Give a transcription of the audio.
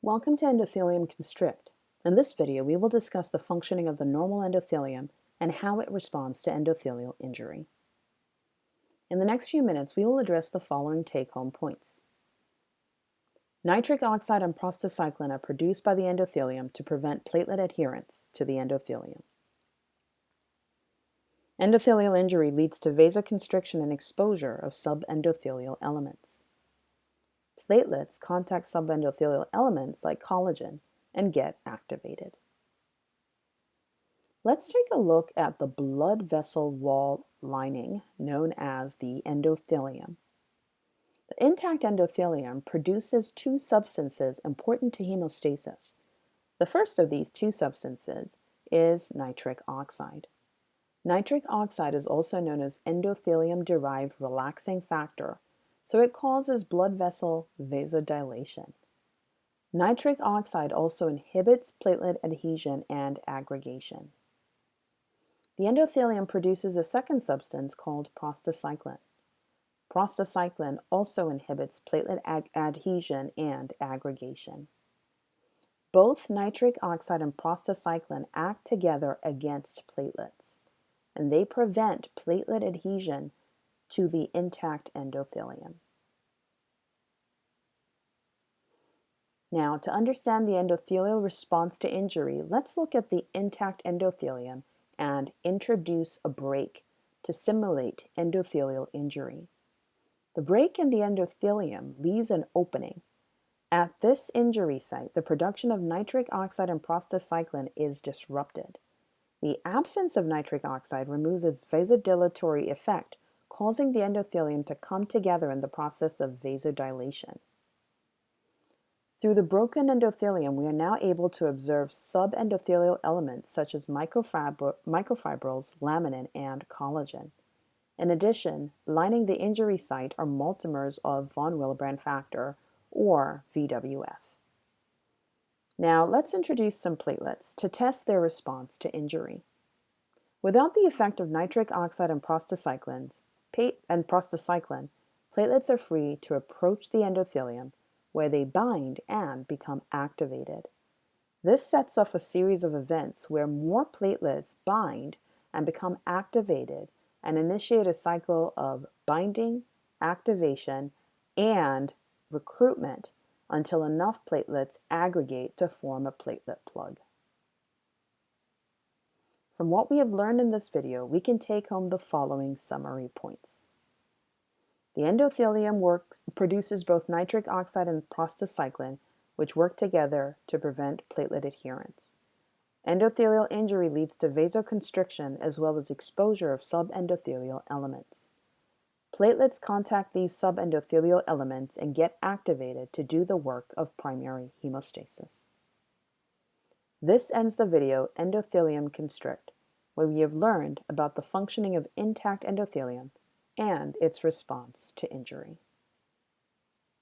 Welcome to Endothelium Constrict. In this video, we will discuss the functioning of the normal endothelium and how it responds to endothelial injury. In the next few minutes, we will address the following take-home points. Nitric oxide and prostacyclin are produced by the endothelium to prevent platelet adherence to the endothelium. Endothelial injury leads to vasoconstriction and exposure of subendothelial elements. Platelets contact subendothelial elements like collagen and get activated. Let's take a look at the blood vessel wall lining known as the endothelium. The intact endothelium produces two substances important to hemostasis. The first of these two substances is nitric oxide. Nitric oxide is also known as endothelium-derived relaxing factor, so it causes blood vessel vasodilation. Nitric oxide also inhibits platelet adhesion and aggregation. The endothelium produces a second substance called prostacyclin. Prostacyclin also inhibits platelet adhesion and aggregation. Both nitric oxide and prostacyclin act together against platelets, and they prevent platelet adhesion to the intact endothelium. Now, to understand the endothelial response to injury, let's look at the intact endothelium and introduce a break to simulate endothelial injury. The break in the endothelium leaves an opening. At this injury site, the production of nitric oxide and prostacyclin is disrupted. The absence of nitric oxide removes its vasodilatory effect, causing the endothelium to come together in the process of vasodilation. Through the broken endothelium, we are now able to observe subendothelial elements such as microfibrils, laminin, and collagen. In addition, lining the injury site are multimers of von Willebrand factor, or VWF. Now, let's introduce some platelets to test their response to injury. Without the effect of nitric oxide and prostacyclin, platelets are free to approach the endothelium, where they bind and become activated. This sets off a series of events where more platelets bind and become activated and initiate a cycle of binding, activation, and recruitment until enough platelets aggregate to form a platelet plug. From what we have learned in this video, we can take home the following summary points. The endothelium produces both nitric oxide and prostacyclin, which work together to prevent platelet adherence. Endothelial injury leads to vasoconstriction as well as exposure of subendothelial elements. Platelets contact these subendothelial elements and get activated to do the work of primary hemostasis. This ends the video Endothelium Constrict, where we have learned about the functioning of intact endothelium and its response to injury.